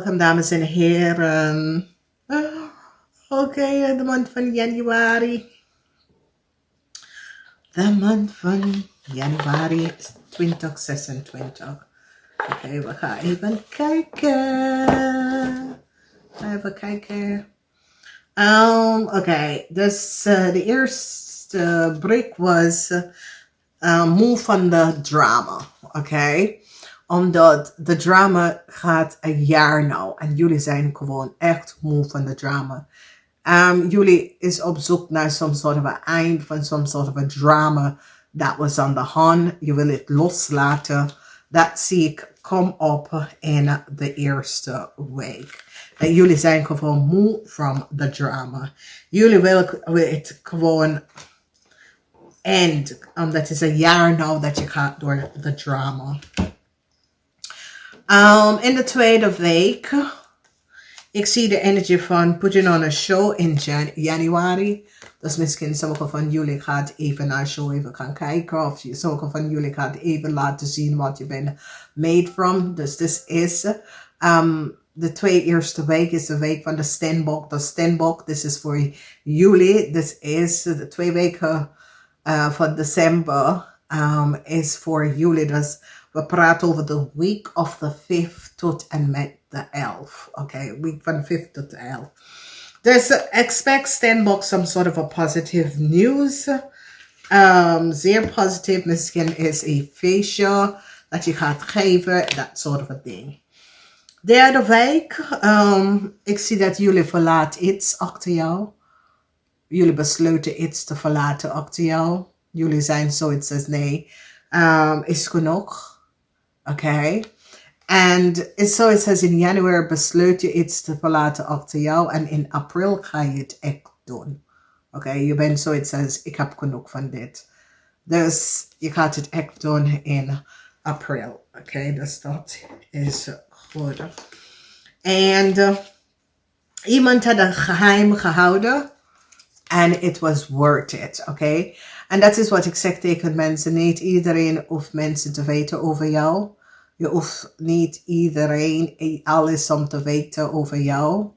Welkom dames en heren. Oké, de maand van januari. De maand van januari 2026. Oké, we gaan even kijken. Oké, dus de eerste break was moe van de drama. Oké. Omdat de drama gaat een jaar nou. En jullie zijn gewoon echt moe van de drama. Jullie is op zoek naar some sort of een eind van some sort of a drama that was on the hand. Je wil het loslaten. Dat zie ik kom op in de eerste week. En jullie zijn gewoon moe from the drama. Jullie willen het gewoon end. Omdat het is een jaar nou dat je gaat door de drama. In de tweede week, ik zie de energie van putting on a show in Januari. Dus misschien sommige van jullie gaat even naar de show even gaan kijken. Of sommige van jullie gaat even laten zien wat je bent made from. Dus dit is de twee eerste week is de week van de Stenbok. De Stenbok, dit is voor jullie. Dit is de 2 weken van december is voor jullie. Dus we praten over de week of the 5th tot en met de 11th. Oké, week van de 5th tot de 11th. Dus expect Stenbok some sort of a positive news. Zeer positief. Misschien is een feestje dat je gaat geven. Dat soort of a thing. Derde week. Ik zie dat jullie verlaten iets achter jou. Jullie besluiten iets te verlaten achter jou. Jullie zijn zoiets als nee. Is genoeg. Oké. En zoals het in januari besluit je iets te verlaten achter jou. En in april ga je het echt doen. Oké. Je bent zoiets als ik heb genoeg van dit. Dus je gaat het echt doen in april. Oké. Dus dat is goed. En iemand had een geheim gehouden. En it was worth it. Oké. En dat is wat ik zeg tegen mensen. Niet iedereen hoeft mensen te weten over jou. Je hoeft niet iedereen alles om te weten over jou.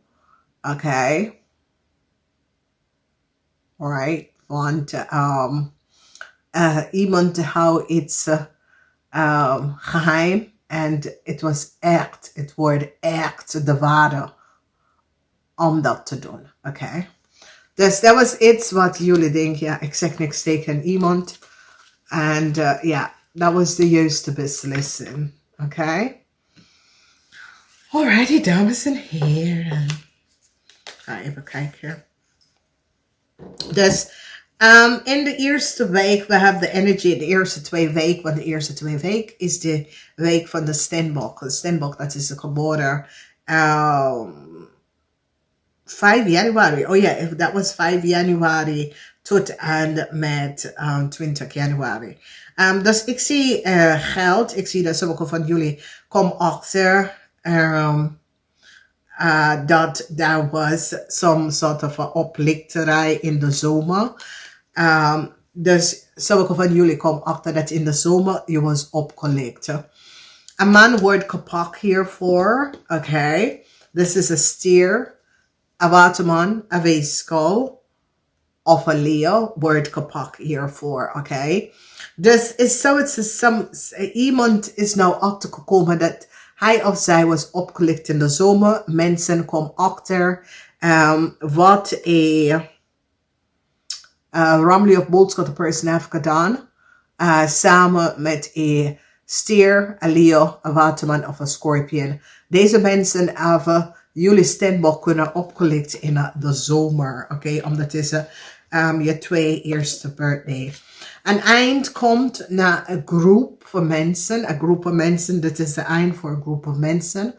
Oké. Alright. Want iemand houdt iets geheim. En het was echt. Het wordt echt de waarde om dat te doen. Oké. Dus dat was iets wat jullie denken. Ja, ik zeg niks tegen iemand. En ja, dat was de juiste beslissing. Oké. Alrighty, dames en heren. Ga even kijken. Dus in de eerste week, we hebben de energie, de eerste 2 weken. Want de eerste 2 weken is de week van de Stenbok. De Stenbok, dat is de geboren 5 januari. Oh ja, dat was 5 januari tot en met 20 januari. Dus ik zie geld. Ik zie dat sommige van jullie komen achter dat daar was some sort of oplichterij in de zomer. Dus sommige van jullie komen achter dat in de zomer je was opgelicht. Een man wordt gepakt hiervoor. Oké. This is a stier. Een waterman, een weeskal of een leeuw wordt gepakt hiervoor, oké? Dus is zoiets, iemand is nou achtergekomen dat hij of zij was opgelicht in de zomer. Mensen komen achter wat een Ramley of Boldschot de person heeft gedaan. Samen met een stier, een leeuw, een waterman of een scorpion. Deze mensen hebben jullie Stenbok kunnen opgelicht in de zomer. Oké, omdat het is je 2 eerste birthday. Een eind komt naar een groep van mensen. Een groep van mensen, dit is de eind voor een groep van mensen.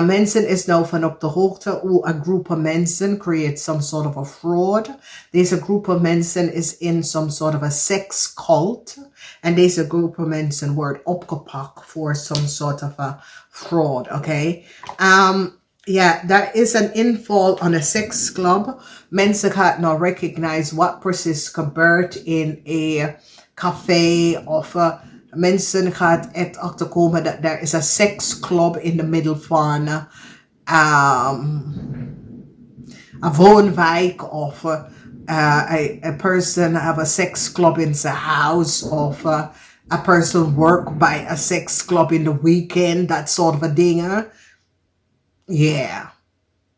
Mensen is nou van op de hoogte hoe een groep van mensen create some sort of a fraud. Deze groep van mensen is in some sort of a sex cult. En deze groep van mensen wordt opgepakt voor some sort of a fraud. Oké. Ja, daar is een inval aan een seksclub. Mensen gaan nou recognize wat precies gebeurt in een café. Of mensen gaan echt achterkomen dat er is een seksclub in de middel van a woonwijk of a person have a sex club in the house of a person work by a sex club in the weekend, that sort of a ding. Yeah,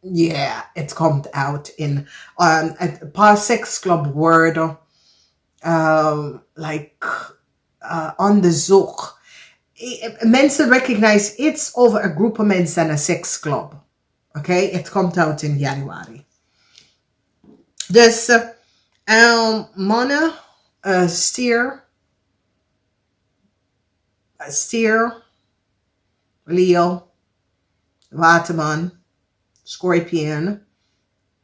yeah, it comes out in a paar sex club word like onderzoek. Mensen recognize it's over a group of mensen and a sex club. Okay, it comes out in Januari. Dus mannen, stier, Leo, waterman, Scorpion,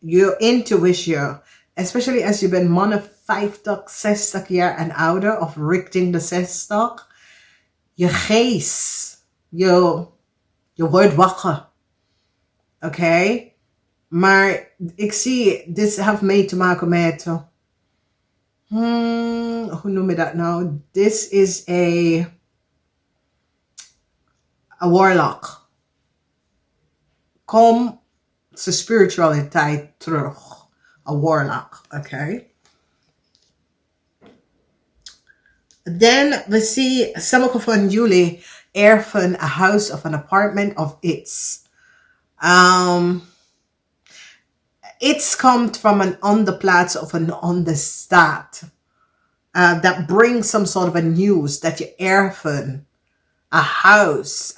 your intuition, especially as je bent mannen 50, 60 jaar en ouder of richting de 60, je geest, je wordt wakker. Oké? Maar ik zie, dit heeft mee te maken met, hoe noem je dat nou? This is a warlock. Kom zijn spiritualiteit terug. A warlock, oké? Dan we zien sommige van jullie erven a house of an apartment of its. It's komt from an onderplaats of an onderstaat. That brings some sort of a news that je erven. A house.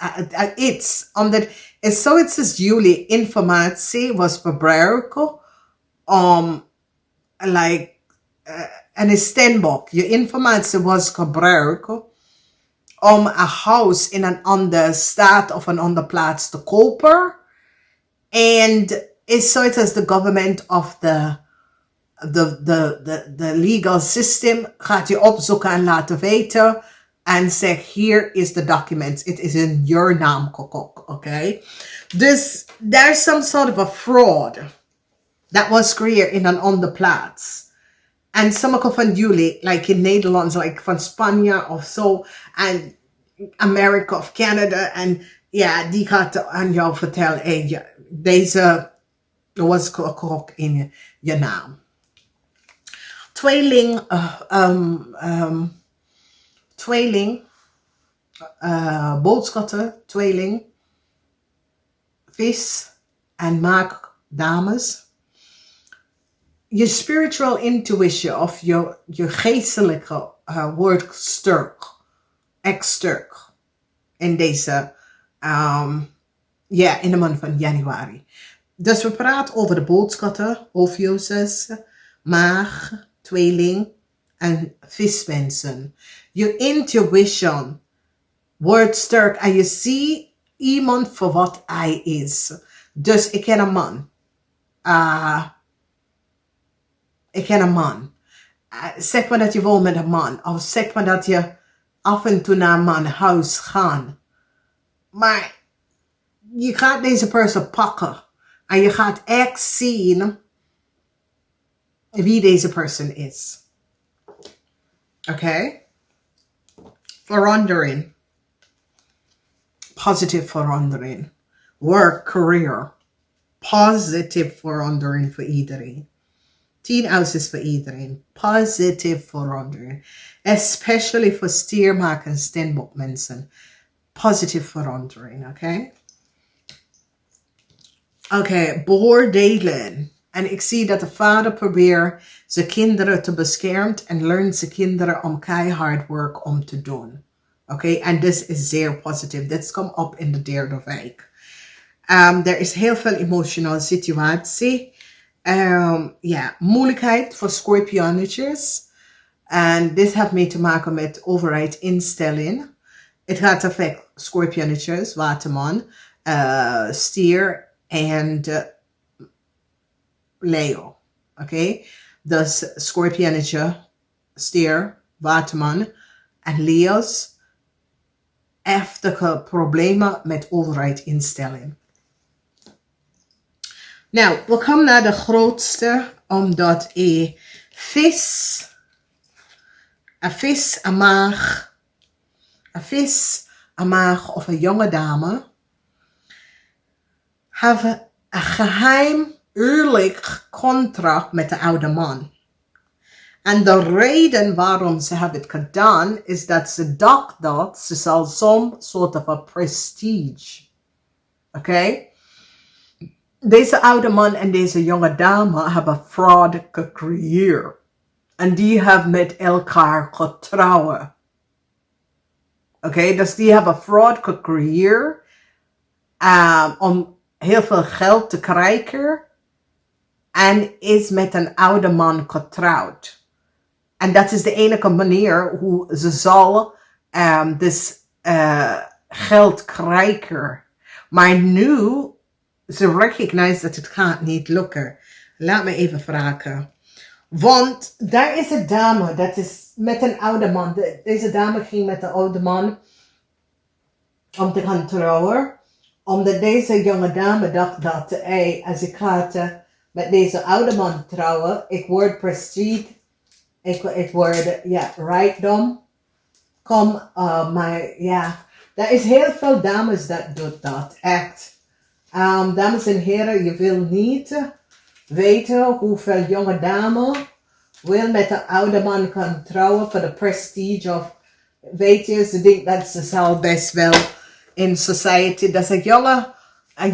It's. Omdat, so it says jullie informatie was gebruiken like een steenbok. Je informatie was gebruiken om a house in een andere staat of een andere plaats te kopen. And it's so it as the government of the legal system gaat je opzoeken en laten weten en zeg here is the document. It is in your naam gekocht, okay? Dus there's some sort of a fraud that was created in een andere plaats. En sommige van jullie, like in Nederland, like van Spanje of zo, en Amerika of Canada, en ja, die gaat aan jou vertellen, hey, deze was gekocht in je naam. Tweeling, boodschatten, tweeling, vis en maak dames. Je spiritual intuition of je geestelijke wordt sterk, echt sterk in deze, in de maand van januari. Dus we praten over de boodschatten, oviosus, maag, tweeling en vismensen. Je intuition wordt sterk en je ziet iemand voor wat hij is. Dus ik ken een man. Zeg maar dat je woont met een man. Of zeg maar dat je af en toe naar een man huis gaat. Maar je gaat deze persoon pakken. En je gaat echt zien wie deze persoon is. Oké? Verandering. Positive verandering. Work, career. Positive verandering voor iedereen. 10 ounces voor iedereen. Positive verandering. Especially voor stiermaker en steenbok mensen. Positive verandering, oké? Oké, beoordelen. En ik zie dat de vader probeert zijn kinderen te beschermen en leert zijn kinderen om keihard werk om te doen. Oké, en dit is zeer positief. Dit komt op in de derde week. Er is heel veel emotionele situatie. Moeilijkheid voor Scorpionnetjes. En dit heeft mee te maken met overheidinstelling. Het gaat affect Scorpionnetjes, waterman, stier en Leo. Oké? Dus Scorpionnetje, stier, waterman en Leo's heftige problemen met overheidinstelling. Nou, we komen naar de grootste, omdat een vis, een maag of een jonge dame hebben een geheim huwelijk contract met de oude man. En de reden waarom ze hebben het gedaan, is dat ze dacht dat ze zal zo'n soort van prestige. Oké? Deze oude man en deze jonge dame hebben fraud gecreëerd. En die hebben met elkaar getrouwd. Oké, dus die hebben fraud gecreëerd om heel veel geld te krijgen. En is met een oude man getrouwd. En dat is de enige manier hoe ze zal dus geld krijgen. Maar nu, ze recognize dat het gaat niet lukken. Laat me even vragen. Want daar is een dame, dat is met een oude man. Deze dame ging met een oude man om te gaan trouwen. Omdat deze jonge dame dacht dat, als ik ga met deze oude man trouwen, ik word prestige, ik word, rijkdom. Maar er is heel veel dames dat doet dat, echt. Dames en heren, je wil niet weten hoeveel jonge dame wil met een oude man gaan trouwen voor de prestige of, weet je, ze denkt dat ze zal best wel in society, dat is een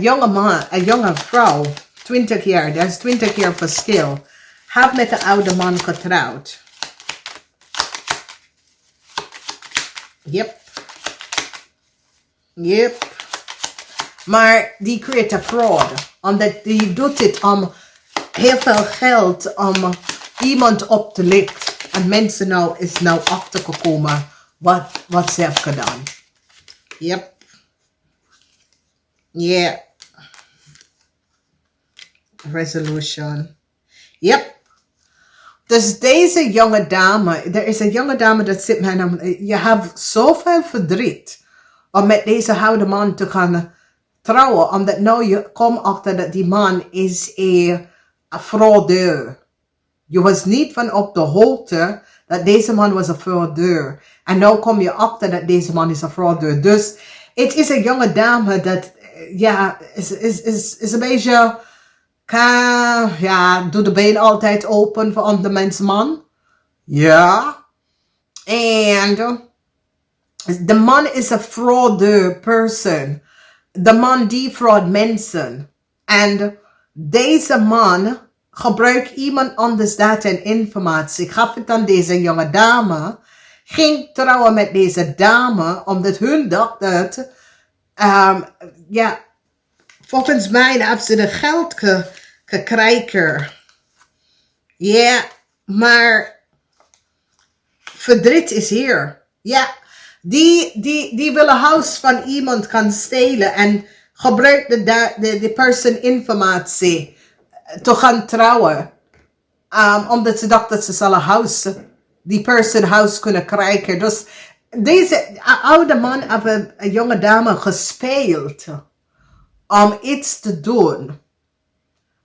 jonge man, een jonge vrouw, 20 jaar, dat is 20 jaar verschil, heeft met een oude man getrouwd. Yep. Maar die creëert een fraud. Omdat die doet het om heel veel geld om iemand op te lichten. En mensen is nou achtergekomen wat ze heeft gedaan. Yep. Yeah. Resolution. Yep. Dus deze jonge dame, er is een jonge dame dat zit mij nou, je hebt zoveel verdriet om met deze oude man te gaan trouwen, omdat nou je komt achter dat die man is een fraudeur. Je was niet van op de hoogte dat deze man was een fraudeur. En nu kom je achter dat deze man is een fraudeur. Dus het is een jonge dame dat, is een beetje, doe de been altijd open voor andere mensen man. Ja. En de man is een fraudeur person. De man die fraud mensen. En deze man gebruikt iemand anders data en informatie. Gaf het aan deze jonge dame. Ging trouwen met deze dame. Omdat hun dacht dat. Volgens mij hebben ze de geld gekregen. Ja, maar verdriet is hier. Ja. Die willen huis van iemand gaan stelen en gebruikt de person informatie te gaan trouwen. Omdat ze dacht dat ze zal die person huis kunnen krijgen. Dus deze oude man heeft een jonge dame gespeeld om iets te doen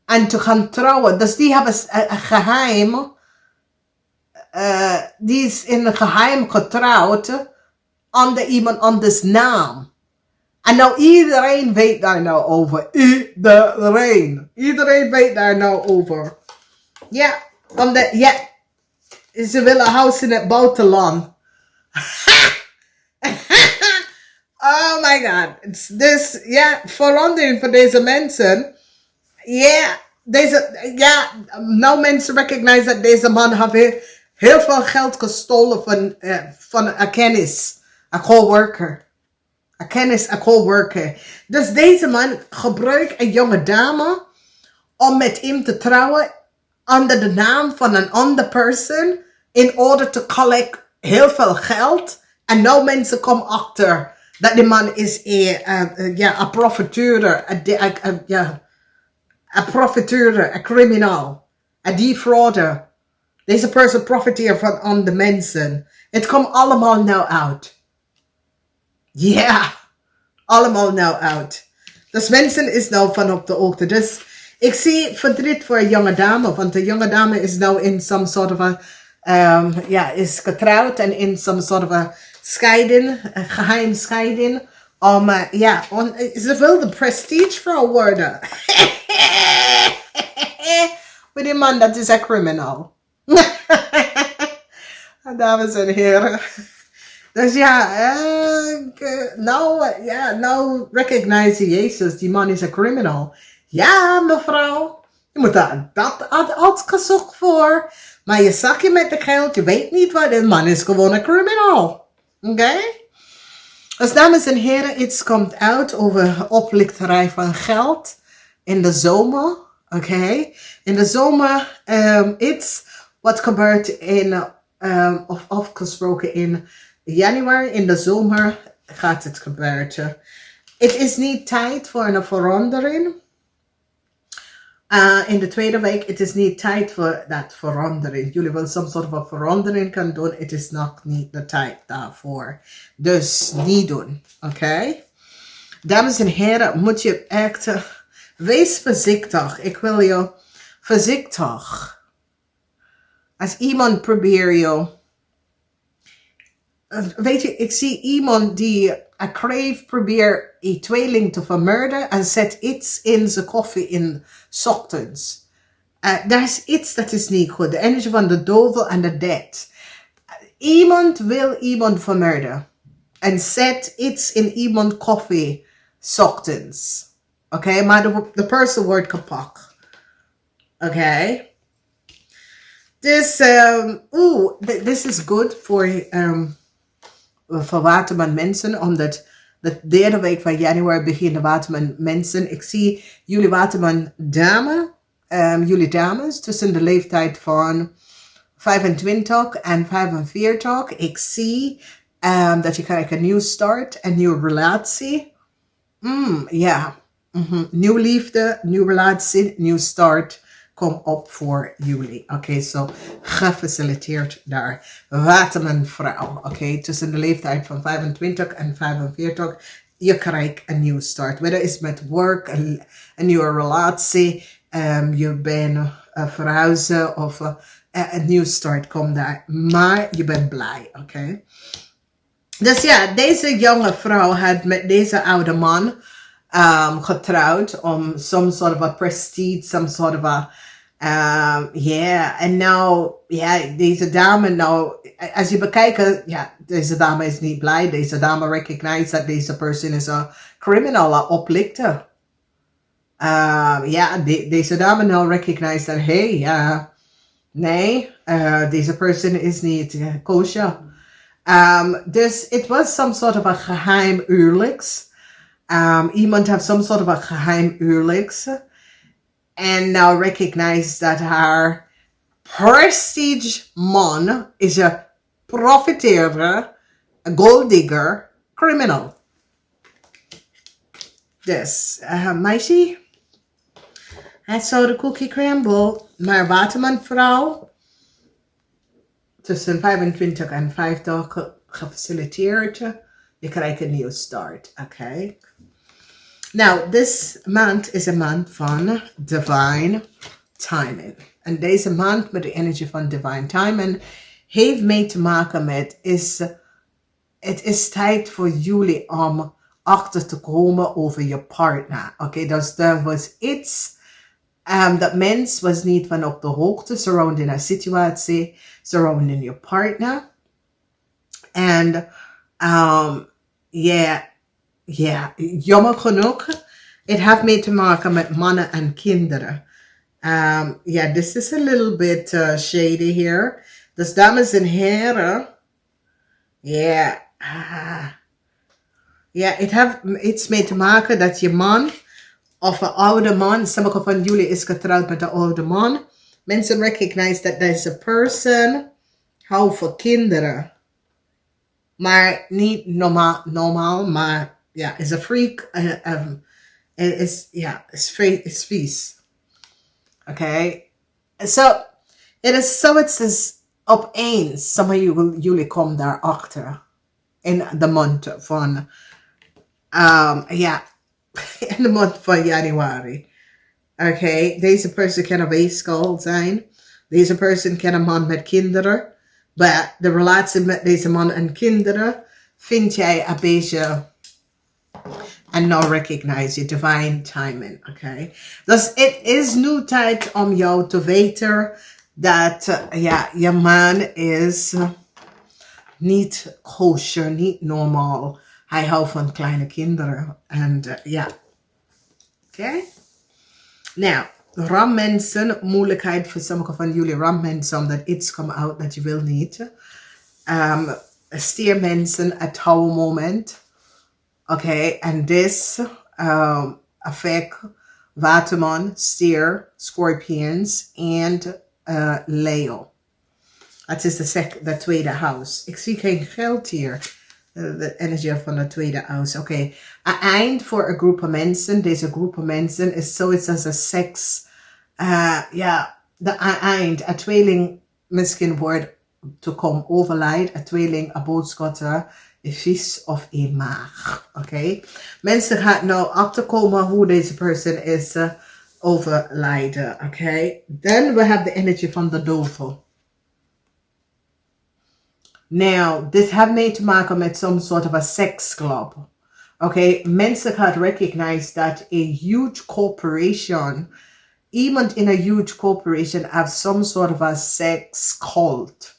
en te gaan trouwen. Dus die hebben een geheim, die is in een geheim getrouwd onder iemand anders naam. En nou iedereen weet daar nou over. Iedereen weet daar nou over. Ja, omdat, ze willen een huis in het buitenland. Oh my god. Dus, verandering voor deze mensen. Nou mensen recognize dat deze man heeft heel veel geld gestolen van een kennis. Een coworker. Een kennis, een coworker. Dus deze man gebruikt een jonge dame om met hem te trouwen onder de naam van een andere person in order to collect heel veel geld. En nou mensen komen achter dat die man is een profiteur, een criminal, een defrauder. Deze person profiteert van andere mensen. Het komt allemaal nou uit. Allemaal nou uit. Dus mensen is nou van op de hoogte. Dus ik zie verdriet voor een jonge dame. Want de jonge dame is nou in some sort of is getrouwd. En in some sort of scheiding. Een geheim scheiding. ze wil de prestigevrouw worden. Maar die man, dat is een criminal. Dames en heren. Dus nou recognize Jezus, die man is een criminal. Ja, mevrouw, je moet dat uitgezocht voor. Maar je zakje met de geld, je weet niet wat, de man is gewoon een criminal. Oké? Dus dames en heren, iets komt uit over oplichterij van geld in de zomer. Oké? In de zomer, iets wat gebeurt of afgesproken in januari, in de zomer gaat het gebeuren. Het is niet tijd voor een verandering. In de tweede week, het is niet tijd voor dat verandering. Jullie willen some soort van verandering kan doen. Het is nog niet de tijd daarvoor. Dus niet doen. Oké? Dames en heren, moet je echt... wees voorzichtig. Ik wil je voorzichtig. Als iemand probeert je... weet je, ik zie iemand die een kreeft probeert een tweeling te vermoorden en zet iets in zijn koffie in 's ochtends. Daar is iets dat is niet goed. De energie van de duivel en de dead. Iemand wil iemand vermoorden en zet iets in iemand koffie 's ochtends. Oké, maar de persoon wordt kapot. Oké. Dus, this is good voor waterman mensen, omdat de derde week van januari beginnen waterman mensen. Ik zie jullie waterman jullie dames tussen de leeftijd van 25 en 45. Ik zie dat je krijgt een nieuw start, een nieuwe relatie. Nieuw liefde, nieuwe relatie, nieuw start. Kom op voor jullie. Oké, zo gefaciliteerd daar. Waterman vrouw. Oké, tussen de leeftijd van 25 en 45. Je krijgt een nieuw start. Whether it's met work, een nieuwe relatie. Je bent verhuizen of een nieuw start komt daar. Maar je bent blij. Oké. Dus ja, deze jonge vrouw had met deze oude man getrouwd om some sort of a prestige, some sort of a en nou, deze dame nou, als je bekijkt, deze dame is niet blij, deze dame recognized dat deze person is a criminal, a oplichter. Deze dame nou recognized dat, deze person is niet kosher. Dus it was some sort of a geheim huwelijks. Iemand heeft some sort of a geheim huwelijks. En now recognize dat haar prestige man is een profiteerder, een gold digger, criminal. Dus, meisje, het zou de cookie crumble, maar waterman vrouw, tussen 25 en 50 gefaciliteerd, je krijgt een nieuwe start, oké? Now, this month is a month van divine timing. En deze maand met de energie van divine timing heeft mee te maken met, het is tijd voor jullie om achter te komen over je partner. Oké, dus er was iets, dat mens was niet van op de hoogte surrounding een situatie, surrounding je partner. En, jammer genoeg, het heeft mee te maken met mannen en kinderen. This is a little bit shady here. Dus dames en heren, het heeft iets mee te maken dat je man of een oude man, sommige van jullie is getrouwd met een oude man. Mensen recognize dat deze person houdt voor kinderen. Maar niet normaal, maar is een freak. Is vies. Oké. Het is opeens. Sommige jullie komen daarachter. In de maand van, in de maand van januari. Oké. Deze persoon kan een weeskal zijn. Deze persoon kan een man met kinderen. Maar de relatie met deze man en kinderen vind jij een beetje En nou recognize je divine timing, oké? Dus het is nu tijd om jou te weten dat ja, je man is niet kosher, niet normaal. Hij houdt van kleine kinderen. En ja, oké? Nou, rammensen, moeilijkheid voor sommigen van jullie rammensen, omdat iets komt uit dat je wil niet. Stiermensen, het touw moment. Okay, and this affect Waterman, Stier, Scorpions, and Leo. Het is de tweede huis. Ik zie geen geld hier. De energie van de tweede huis. Oké. Een eind voor een groep mensen. Deze groep mensen is zoiets als een seks. Ja, de eind. Een tweeling misschien wordt te komen overlijden. Een tweeling, een boodschatter. Een vis of een maag. Oké. Mensen gaan nou achterkomen hoe deze persoon is overlijden. Oké. Dan we have the energy van de duivel. Now, dit heeft mee te maken met some sort of a sex club. Oké. Mensen gaan recognize dat a huge corporation, iemand in a huge corporation have some sort of a sex cult.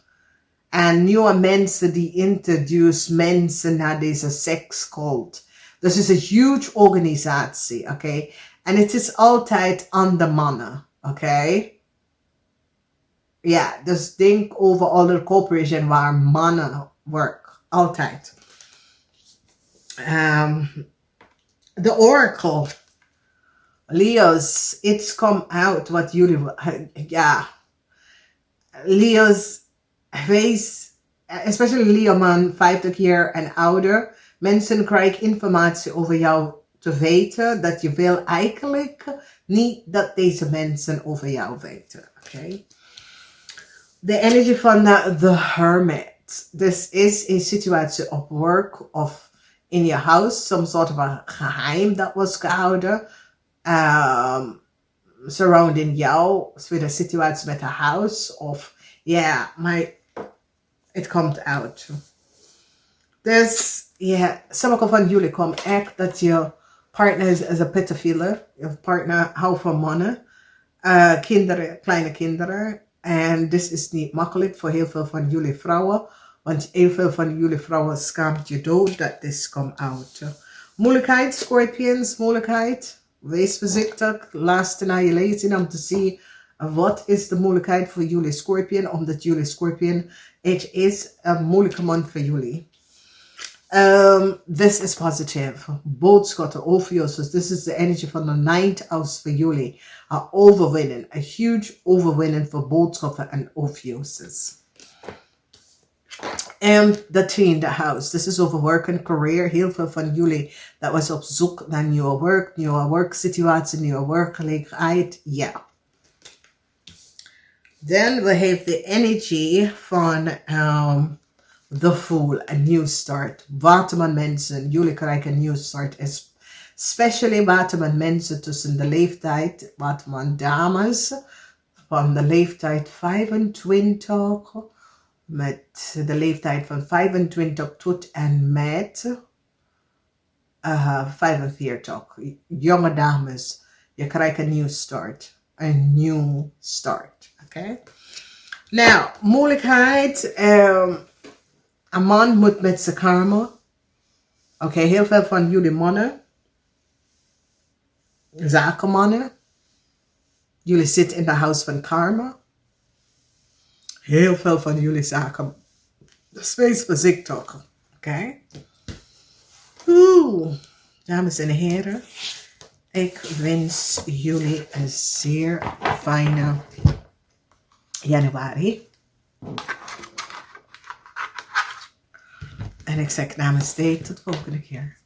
En nieuwe mensen die introduce mensen naar deze sekscult. Dus het is een huge organisatie, oké? En het is altijd aan de mannen, oké? Ja, dus denk over alle corporations waar mannen werken, altijd. De oracle. Leo's, it's come out wat jullie, ja. Leo's. Wees, especially Leo man, 50 jaar en ouder. Mensen krijgen informatie over jou te weten dat je wil eigenlijk niet dat deze mensen over jou weten. Oké. De energie van de hermit. This is een situatie op werk of in je huis. Some sort of a geheim dat was gehouden. Surrounding jou. With een situatie met een huis of ja, maar it comes out. Dus ja, sommige van jullie komen echt dat je partner is een pedofiele. Je partner houdt van mannen. Kinderen, kleine kinderen. En dit is niet makkelijk voor heel veel van jullie vrouwen. Want heel veel van jullie vrouwen schaamt je dood dat dit komt out. Moeilijkheid, scorpions, moeilijkheid. Wees voorzichtig. Luister naar je lezing om te zien wat is de moeilijkheid voor jullie scorpion. Omdat jullie scorpion, het is een moeilijke maand voor jullie. This is positive. Boodschappen, Ophios. Dus this is the energy van de ninth house voor jullie. Een overwinning. A huge overwinning voor boodschappen en Ophios. En de tiende house. This is over work and career. Heel veel van jullie dat was op zoek naar nieuwe werksituatie, nieuwe werkgelegenheid. Ja. Dan we have the energy van the Fool, a new start. Waterman mensen, jullie krijgen een new start. Especially Waterman mensen tussen de leeftijd, Waterman dames, van de leeftijd 25, met de leeftijd van 25 tot en met 45. Jonge dames, je krijgt een new start. Een new start. Oké. Nou, moeilijkheid. Een man moet met zijn karma. Oké, heel veel van jullie mannen. Zakenmannen. Jullie zitten in de huis van karma. Heel veel van jullie zaken. Dus wees voorzichtig. Oké. Dames en heren. Ik wens jullie een zeer fijne januari. En ik zeg namaste tot de volgende keer.